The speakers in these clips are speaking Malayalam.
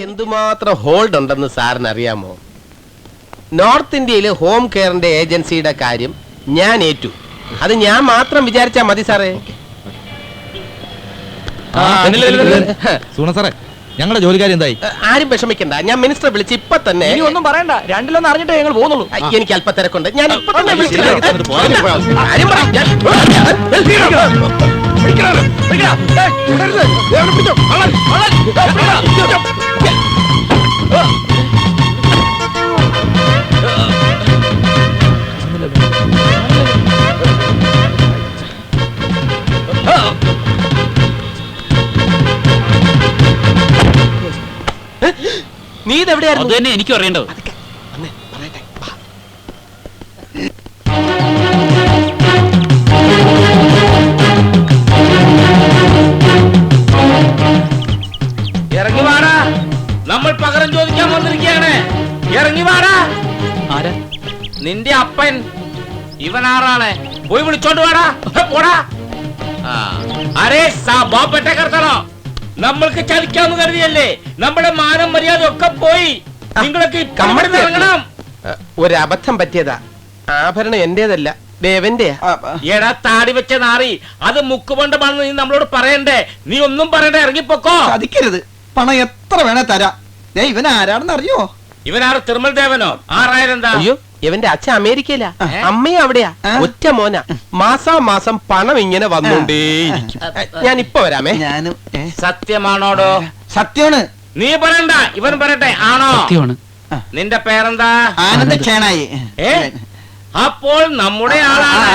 എന്തുമാത്രം ഹോൾഡ് ഉണ്ടെന്ന് സാറിന് അറിയാമോ? നോർത്ത് ഇന്ത്യയിലെ ഹോം കെയറിന്റെ ഏജൻസിയുടെ കാര്യം ഞാൻ ഏറ്റു. അത് ഞാൻ മാത്രം വിചാരിച്ചാ മതി സാറേ. സാറേ, ഞങ്ങളുടെ ജോലിക്കാരി എന്തായി? ആരും വിഷമിക്കണ്ട, ഞാൻ മിനിസ്റ്ററെ വിളിച്ച് ഇപ്പൊ തന്നെ. ഒന്നും പറയണ്ട, രണ്ടിലൊന്നും അറിഞ്ഞിട്ടേ ഞങ്ങൾ പോകുന്നുള്ളൂ. എനിക്ക് അല്പ തിരക്കുണ്ട്, ഞാൻ ഇപ്പൊ തന്നെ നീ ഇതെവിടെയായിരുന്നു? അത് തന്നെ എനിക്കും അറിയേണ്ടത്. ഇറങ്ങി വാടാ, നമ്മൾ പകരം ചോദിക്കാൻ വന്നിരിക്കുകയാണ്. ഇറങ്ങി വാടാ. ആരാ? നിന്റെ അപ്പൻ. ഇവൻ ആറാണ്, പോയി വിളിച്ചോണ്ട് വാടാ. പോടാ. അരേ സാബാപ്പറ്റോ, നമ്മൾക്ക് ചതിക്കാന്ന് കരുതിയല്ലേ? നമ്മുടെ മാനം മര്യാദ ഒക്കെ പോയി. നിങ്ങളൊക്കെ ഇറങ്ങണം. ഒരു അബദ്ധം പറ്റിയതാ. ആഭരണം എന്റേതല്ല, ദേവന്റെയാ. എടാ താടി വെച്ച നാറി, അത് മുക്കുപണ്ടമാണെന്ന് നീ നമ്മളോട് പറയണ്ടേ? നീ ഒന്നും പറയണ്ടേ, ഇറങ്ങിപ്പോക്കോ. ചതിക്കരുത്, പണം എത്ര വേണേ തരാം. ഇവൻ ആരാണെന്ന് അറിയോ? ഇവനാറ് തിരുമൽ ദേവനോ? 6000 എന്താ? അയ്യോ, ഇവന്റെ അച്ഛൻ അമേരിക്കയിലാ, അമ്മയും അവിടെയാ. ഒറ്റ മോന, മാസാമാസം പണം ഇങ്ങനെ വന്നോണ്ടേയിരിക്കും. ഞാൻ ഇപ്പൊ വരാമേ. ഞാനും സത്യമാണോടോ? സത്യമാണ്. നീ പറയണ്ട, ഇവൻ പറയട്ടെ. ആണോ? സത്യമാണ്. നിന്റെ പേരെന്താ? ആനന്ദ ക്ഷേണായി. അപ്പോൾ നമ്മുടെ ആളാണ്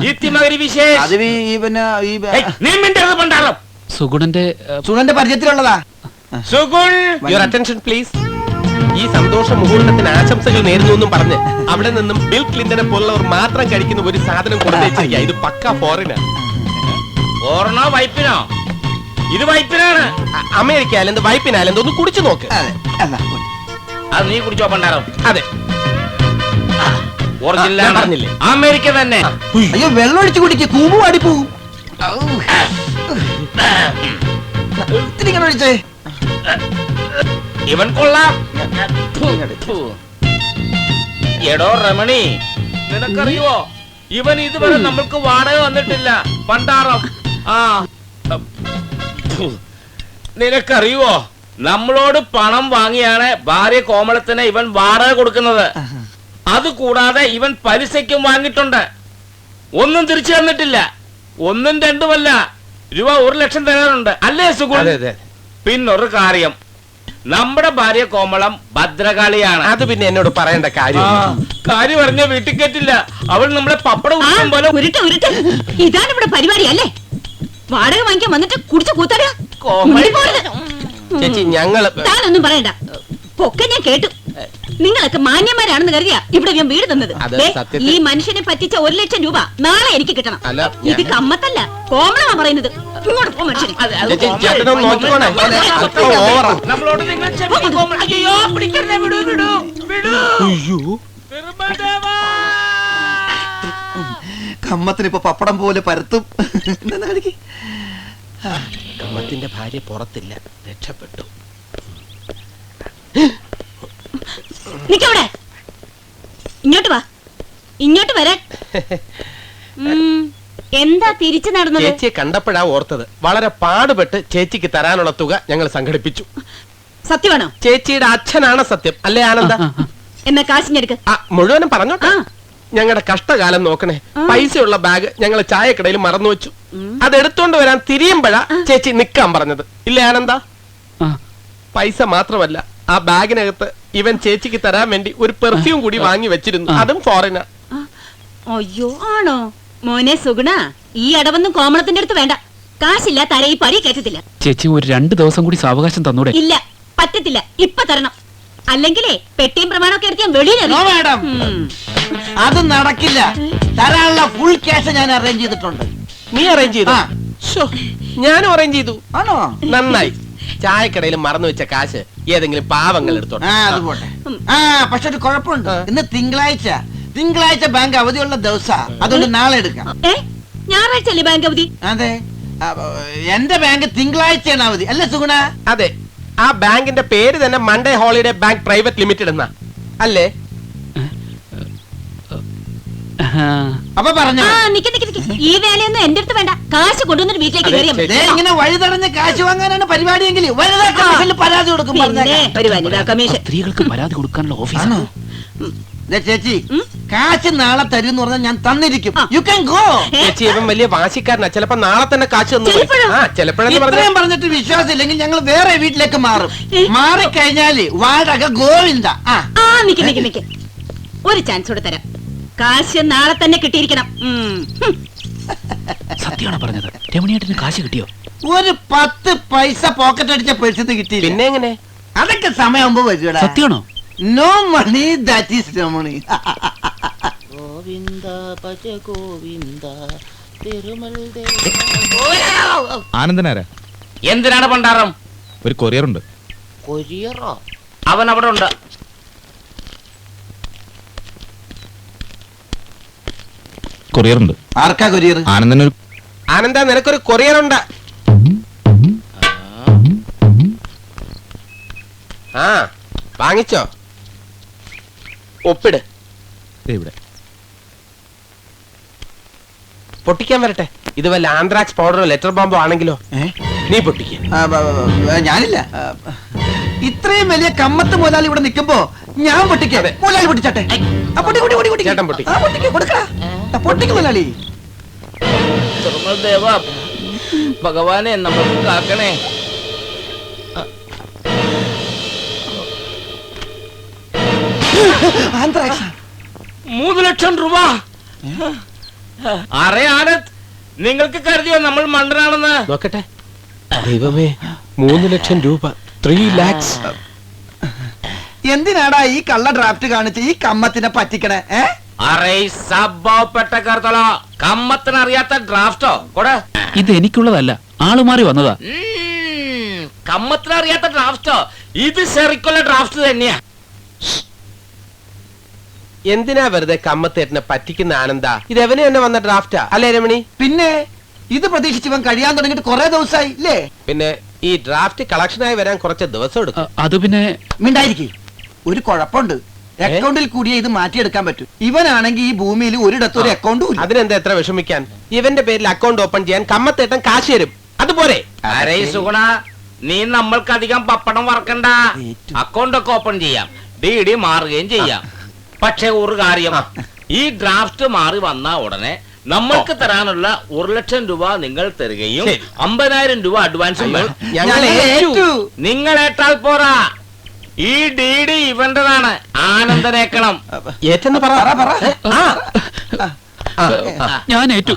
ഇത്തിമകരി വിശേഷ്. അത് നീ മിണ്ടരുത് പണ്ടാളം. സുഗുണന്റെ പരിചയത്തിലുള്ളതാ. Sugun, your attention please. ഈ സന്തോഷ മുഹൂർത്തത്തിന് ആശംസകൾ നേരുന്നു എന്നും പറഞ്ഞ് അവിടെ നിന്നും ബിൽ ക്ലിന്റനെ പോലുള്ളവർ മാത്രം കഴിക്കുന്ന ഒരു സാധനം കൊടുത്തേച്ചിരിക്കുക. ഇത് പക്ക ഫോറിനാ. ഓർണോ വൈപ്പിനോ? ഇത് വൈപ്പിനാണ്. അമേരിക്ക ആയാലും വൈപ്പിനായാലും ഒന്ന് കുടിച്ചു നോക്ക്. അത് നീ കുടിച്ചോ പണ്ടാരം? അതെ, ഒറിജിനൽ പറഞ്ഞില്ലേ? അമേരിക്ക തന്നെ. അയ്യോ, വെള്ളം ഒഴിച്ചു കുടിക്ക്, കൂമ്പ് പാടിപ്പോവും. ഒഴിച്ചേ. ഇവൻ കൊള്ളാം. എടോ രമണി, നിനക്കറിയോ ഇവൻ ഇതുവരെ നമ്മൾക്ക് വാടക വന്നിട്ടില്ല. പണ്ടാറം. നിനക്കറിയുവോ, നമ്മളോട് പണം വാങ്ങിയാണ് ഭാര്യ കോമളത്തിന് ഇവൻ വാടക കൊടുക്കുന്നത്. അതുകൂടാതെ ഇവൻ പലിശയ്ക്കും വാങ്ങിയിട്ടുണ്ട്. ഒന്നും തിരിച്ചു തന്നിട്ടില്ല. 1ഉം 2ഉമല്ല, രൂപ 1 ലക്ഷം തരാറുണ്ട്. അല്ലേ സുഗുൺ? പിന്നൊരു കാര്യം, നമ്മുടെ ഭാര്യ കോമളം ഭദ്രകാളിയാണ്. അത് പിന്നെ എന്നോട് പറയേണ്ട കാര്യം പറഞ്ഞ വീട്ടിൽ കേട്ടില്ല. അവൾ നമ്മളെ പപ്പടം പോലെ. ഇതാണ് ഇവിടെ പരിപാടി അല്ലേ? വാടക വാങ്ങിക്കാൻ വന്നിട്ട് കുടിച്ച് കൂത്തട. ചേച്ചി, ഞങ്ങള് താനൊന്നും പറയണ്ട, പൊക്കെ ഞാൻ കേട്ടു. നിങ്ങളൊക്കെ മാന്യന്മാരാണെന്ന് കരുതിയാ ഇവിടെ ഞാൻ വീട് തന്നത്. ഈ മനുഷ്യനെ പറ്റിച്ച 1 ലക്ഷം രൂപ നാളെ എനിക്ക് കിട്ടണം. ഇത് കമ്മത്തല്ല, കോമളമാ പറയുന്നത്. ഇങ്ങോട്ട് പോ മനുഷ്യനെ. നമ്മളോട് നിങ്ങൾ അയ്യോ പിടിക്കരുതേ, വിടൂ വിടൂ വിടൂ. കമ്മത്തിന് ഇപ്പൊ പപ്പടം പോലെ പരത്തും. കമ്മത്തിന്റെ ഭാര്യ പുറത്തില്ല, രക്ഷപ്പെട്ടു. നിക്കവിടെ, ഇങ്ങോട്ട് വാ. ഇങ്ങോട്ട് വരാൻ. എന്താ തിരിച്ചു നടന്നത്? ചേച്ചിയെ കണ്ടപ്പോഴാ ഓർത്തത്. വളരെ പാടുപെട്ട് ചേച്ചിക്ക് തരാനുള്ള തുക ഞങ്ങൾ സംഘടിപ്പിച്ചു. സത്യമാണോ? ചേച്ചിയുടെ അച്ഛനാണ് സത്യം, അല്ലേ ആനന്ദ? എന്നാ കാശിഞ്ഞെടുക്ക. മുഴുവനും പറഞ്ഞോട്ടെ. ഞങ്ങളുടെ കഷ്ടകാലം നോക്കണേ. പൈസയുള്ള ബാഗ് ഞങ്ങൾ ചായക്കടയിൽ മറന്നു വെച്ചു. അതെടുത്തോണ്ട് വരാൻ തിരിയുമ്പോഴാ ചേച്ചി നിക്കാൻ പറഞ്ഞത്, ഇല്ലേ ആനന്ദ? പൈസ മാത്രമല്ല, ആ ബാഗിനകത്ത് ഇവൻ ചേച്ചിക്ക് തരാൻ വേണ്ടി ഒരു പെർഫ്യൂം കൂടി വാങ്ങി വെച്ചിരുന്നു. അതും ഫോറിനാ. അയ്യോ, ആണോ? മോനെ സുഗുണ, ഈ അടവൊന്നും കോമളത്തിന്റെ അടുത്ത് വേണ്ട. കാശില്ല, തല ഈ പടി കയറ്റത്തില്ല. ചേച്ചി ഒരു 2 ദിവസം കൂടി സാവകാശം തന്നൂടെ? ഇല്ല, പറ്റത്തില്ല. ഇപ്പൊ തരണം. അല്ലെങ്കിലേ പെട്ടിയും പ്രമാണമൊക്കെ എടുത്ത് ഞാൻ വെളിയിൽ. അത് നടക്കില്ല. തരാനുള്ള ഫുൾ ക്യാഷ് ഞാൻ അറേഞ്ച് ചെയ്തിട്ടുണ്ട്. നീ അറേഞ്ച് ചെയ്തു? ഞാനും അറേഞ്ച് ചെയ്തു. ആണോ? നന്നായി. ചായക്കടയിൽ മറന്നു വെച്ച കാശ് ഏതെങ്കിലും പാവങ്ങൾ എടുത്തോട്ടെ. അതുപോട്ടെ. പക്ഷെ ഒരു കുഴപ്പമുണ്ട്. ഇന്ന് തിങ്കളാഴ്ച ബാങ്ക് അവധിയുള്ള ദിവസാ. അതുകൊണ്ട് നാളെ എടുക്കാം. ഞായറാഴ്ച ബാങ്ക് അവധി? അതെ, എന്റെ ബാങ്ക് തിങ്കളാഴ്ചയാണ് അവധി, അല്ലേ സുഗുണ? അതെ, ആ ബാങ്കിന്റെ പേര് തന്നെ Monday holiday bank private limited എന്നാ അല്ലേ? അപ്പൊ പറഞ്ഞു ആ നിക്ക് നിക്ക് നിക്ക്. ഈ വേലയൊന്നും എന്റെ അടുത്ത് വേണ്ട. കാശ് കൊണ്ടുവന്നിട്ട് വീട്ടിലേക്ക് അതെ, കയറിയാ മതി. ശരി. ഇങ്ങനെ വഴി തടഞ്ഞ് കാശ് വാങ്ങാനാണ് പരിപാടിയെങ്കിൽ വനിതാ കമ്മീഷനിൽ പരാതി കൊടുക്കും പിന്നെ പറഞ്ഞേക്കാം. ഒരു വനിതാ കമ്മീഷൻ. സ്ത്രീകൾക്ക് പരാതി കൊടുക്കാനുള്ള ആണോ? ഓഫീസാണ്. ദേ ചേച്ചി കാശ് നാളെ തരും എന്ന് പറഞ്ഞാൽ ഞാൻ തന്നിരിക്കും. ആ. You can go. ചേച്ചി ഇവൻ വലിയ വാശിക്കാരനാ. ചിലപ്പോ നാളെ തന്നെ കാശ് തന്നു പോയി. ചിലപ്പോഴോ? ആ ചിലപ്പോഴെന്ന് പറഞ്ഞ ഇത്രയും പറഞ്ഞിട്ട് വിശ്വാസം ഇല്ലെങ്കിൽ ഞങ്ങൾ വേറെ വീട്ടിലേക്ക് മാറും. ഏ? മാറിക്കഴിഞ്ഞാല് വാടക ഗോവിന്ദ. ആ ആ നിക്ക് നിക്ക് നിക്ക്. ഒരു ചാൻസ് കൂടെ തരാം. കാശ് നാളെ തന്നെ കിട്ടിയിരിക്കണം. സത്യമാണ് പറഞ്ഞത്. രമണിയേട്ടന് കാശ് കിട്ടിയോ? ഒരു 10 പൈസ പോക്കറ്റ് അടിച്ച പേഴ്സിന്ന് കിട്ടിയില്ല. പിന്നെ എങ്ങനെ? അതൊക്കെ സമയമാകുമ്പോ വരൂടാ. സത്യമാണോ? No money that is no money. Govinda ഭജ ഗോവിന്ദ തിരുമൽ ആനന്ദനാരാ? എന്തിനാണ് പണ്ടാരം? ഒരു കൊറിയർ ഉണ്ട്. കൊരിയറോ? അവൻ അവിടെ ഉണ്ട്. കൊറിയർ ഉണ്ട്. ആർക്കാ കൊരിയർ? ആനന്ദനൊരു ആനന്ദ നിനക്കൊരു കൊറിയർ ഉണ്ട്. ആ വാങ്ങിച്ചോ? ഒപ്പിട്. ദേ ഇവിടെ. പൊട്ടിക്കാൻ വരട്ടെ. ഇത് വല്ല ആന്ത്രാക്സ് പൗഡറോ ലെറ്റർ ബോംബോ ആണെങ്കിലോ? നീ പൊട്ടിക്ക. ഞാനില്ല. ഇത്രയും വലിയ കമ്മത്ത് മുതലാളി ഇവിടെ നിൽക്കുമ്പോ ഞാൻ പൊട്ടിക്കാതെ മുതലാളി പൊട്ടിച്ചാട്ടെ. ചേട്ടൻ പൊട്ടി. പൊട്ടിക്കും മുതലാളി. തിരുമൽ ദേവ ഭഗവാനെ നമുക്ക് കാക്കണേ. ആന്ത്രാക്സ്. 3 ലക്ഷം രൂപ. അറിയാതെ നിങ്ങൾക്ക് കരുതിയോ നമ്മൾ മണ്ടനാണെന്ന്? നോക്കട്ടെ. ദൈവമേ, 3 ലക്ഷം രൂപ. 3 lakhs. എന്തിനാടാ ഈ കള്ള ഡ്രാഫ്റ്റ് കാണിച്ച് ഈ കമ്മത്തിനെ പറ്റിക്കണേ? അറേ സബ്ബപ്പെട്ട കമ്മത്തിനറിയാത്ത ഡ്രാഫ്റ്റോ കൊട. ഇത് എനിക്കുള്ളതല്ല, ആള് മാറി വന്നതാ. കമ്മത്തിനറിയാത്ത ഡ്രാഫ്റ്റോ? ഇത് ശരിക്കുള്ള ഡ്രാഫ്റ്റ് തന്നെയാ. എന്തിനാ വെറുതെ കമ്മത്തേട്ടനെ പറ്റിക്കുന്ന ആനന്ദ? ഇത് എവന് തന്നെ വന്ന ഡ്രാഫ്റ്റാ അല്ലേ രമണി? പിന്നെ ഇത് പ്രതീക്ഷിച്ച് ഇവൻ കഴിയാൻ തുടങ്ങിയിട്ട് കുറെ ദിവസമായി ഇല്ലേ? പിന്നെ ഈ ഡ്രാഫ്റ്റ് കളക്ഷനായി വരാൻ കുറച്ച് ദിവസം എടുക്കും. അത് പിന്നെ മിണ്ടായിരിക്കും. ഒരു കുഴപ്പമുണ്ട്. അക്കൗണ്ടിൽ കൂടിയേ ഇത് മാറ്റിയെടുക്കാൻ പറ്റൂ. ഇവനാണെങ്കിൽ ഈ ഭൂമിയിൽ ഒരിടത്തും ഒരു അക്കൗണ്ടും ഇല്ല. അതിനെന്താ എത്ര വിഷമിക്കാൻ? ഇവന്റെ പേരിൽ അക്കൗണ്ട് ഓപ്പൺ ചെയ്യാൻ കമ്മത്തേട്ടൻ കാശ് തരും. അതുപോലെ അരേ സുഗുണ, നീ നമ്മൾക്ക് അധികം പപ്പടം വറക്കണ്ട. അക്കൗണ്ട് ഒക്കെ ഓപ്പൺ ചെയ്യാം, DD മാറുകയും ചെയ്യാം. പക്ഷെ ഒരു കാര്യം, ഈ ഡ്രാഫ്റ്റ് മാറി വന്ന ഉടനെ നമ്മൾക്ക് തരാനുള്ള 1 ലക്ഷം രൂപ നിങ്ങൾ തരികയും 50,000 രൂപ അഡ്വാൻസ് ഞങ്ങൾ ഏറ്റു. നിങ്ങളേട്ടാൽ പോരാ. ഈ DD ഇവന്റേതാണ്. ആനന്ദനേക്കണം. ഏറ്റെന്ന് പറ. ഞാൻ ഏറ്റു.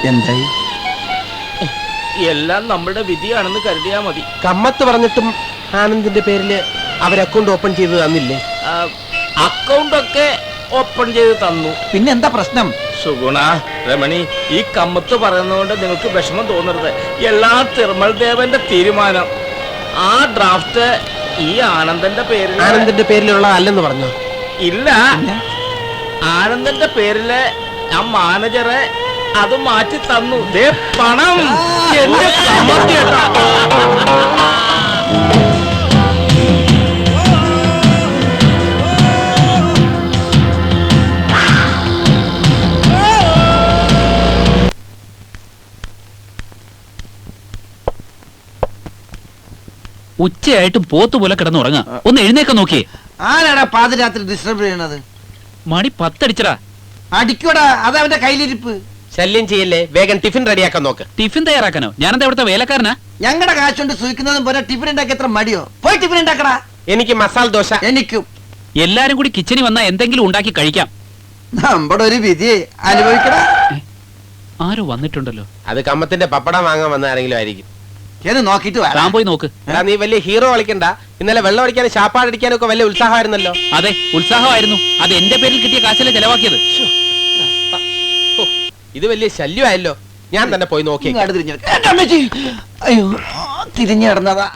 എന്തായി? എല്ലാം നമ്മുടെ വിധിയാണെന്ന് കരുതിയാ മതി. കമ്മത്ത് പറഞ്ഞിട്ടും ആനന്ദിന്റെ പേരില് അവർ അക്കൗണ്ട് ഓപ്പൺ ചെയ്ത് തന്നില്ലേ? അക്കൗണ്ട് ഒക്കെ ഓപ്പൺ ചെയ്ത് തന്നു. പിന്നെ എന്താ പ്രശ്നം? സുഗുണ, രമണി, ഈ കമ്മത്ത് പറയുന്നതുകൊണ്ട് നിങ്ങൾക്ക് വിഷമം തോന്നരുത്. എല്ലാ തിരുമൽ ദേവന്റെ തീരുമാനം. ആ ഡ്രാഫ്റ്റ് ഈ ആനന്ദന്റെ പേരിൽ. ആനന്ദിന്റെ പേരിലുള്ള അല്ലെന്ന് പറഞ്ഞോ? ഇല്ല, ആനന്ദന്റെ പേരില് ആ മാനേജറെ അത് മാറ്റി തന്നു. ദേ പണം. എന്റെ കമ്മത്തിയേട്ടാ. ഉച്ചയായിട്ടും പോത്തുപോലെ കിടന്നുറങ്ങാ. ഒന്ന് എഴുന്നേക്കാൻ നോക്കിയേ. ആരാടാ പാതിരാത്രി ഡിസ്റ്റർബ് ചെയ്യണത്? മണി 10 അടിച്ചടാ. അടിക്കോടാ, അതവന്റെ കയ്യിലിരിപ്പ്. ശല്യം ചെയ്യല്ലേ, വേഗം ടിഫിൻ റെഡിയാക്കാൻ നോക്ക്. ടിഫിൻ തയ്യാറാക്കാനോ? ഞാനെന്താ ഇവിടുത്തെ വേലക്കാരനാ? ഞങ്ങളുടെ കാശുകൊണ്ട് സൂഹിക്കുന്നതും പോലെ ടിഫിൻ ഉണ്ടാക്കി എത്ര മടിയോ? പോയി ടിഫിൻ ഉണ്ടാക്കടാ. എനിക്ക് മസാല ദോശ. എനിക്കും. എല്ലാരും കൂടി കിച്ചണിൽ വന്നാ എന്തെങ്കിലും ഉണ്ടാക്കി കഴിക്കാം. നമ്മുടെ ഒരു വിധി അനുഭവിക്കടാ. ആരോ വന്നിട്ടുണ്ടല്ലോ. അത് കമ്മത്തിന്റെ പപ്പടം വാങ്ങാൻ വന്ന ആരെങ്കിലും ആയിരിക്കും. എന്ന് നോക്കിട്ട് താൻ വരാം. പോയി നോക്ക്. എടാ, നീ വലിയ ഹീറോ കളിക്കണ്ട. ഇന്നലെ വെള്ളം അടിക്കാനും ശാപ്പാടടിക്കാനും ഒക്കെ വലിയ ഉത്സാഹമായിരുന്നല്ലോ. അതെ, ഉത്സാഹമായിരുന്നു. അത് എന്റെ പേരിൽ കിട്ടിയ കാശല്ലേ ചെലവാക്കിയത്. ഹോ, ഇത് വലിയ ശല്യമായല്ലോ. ഞാൻ തന്നെ പോയി നോക്കി. ഇങ്ങോട്ട് തിരിഞ്ഞു. എന്റെ അമ്മച്ചി. അയ്യോ, തിരിഞ്ഞു കിടന്നതാ.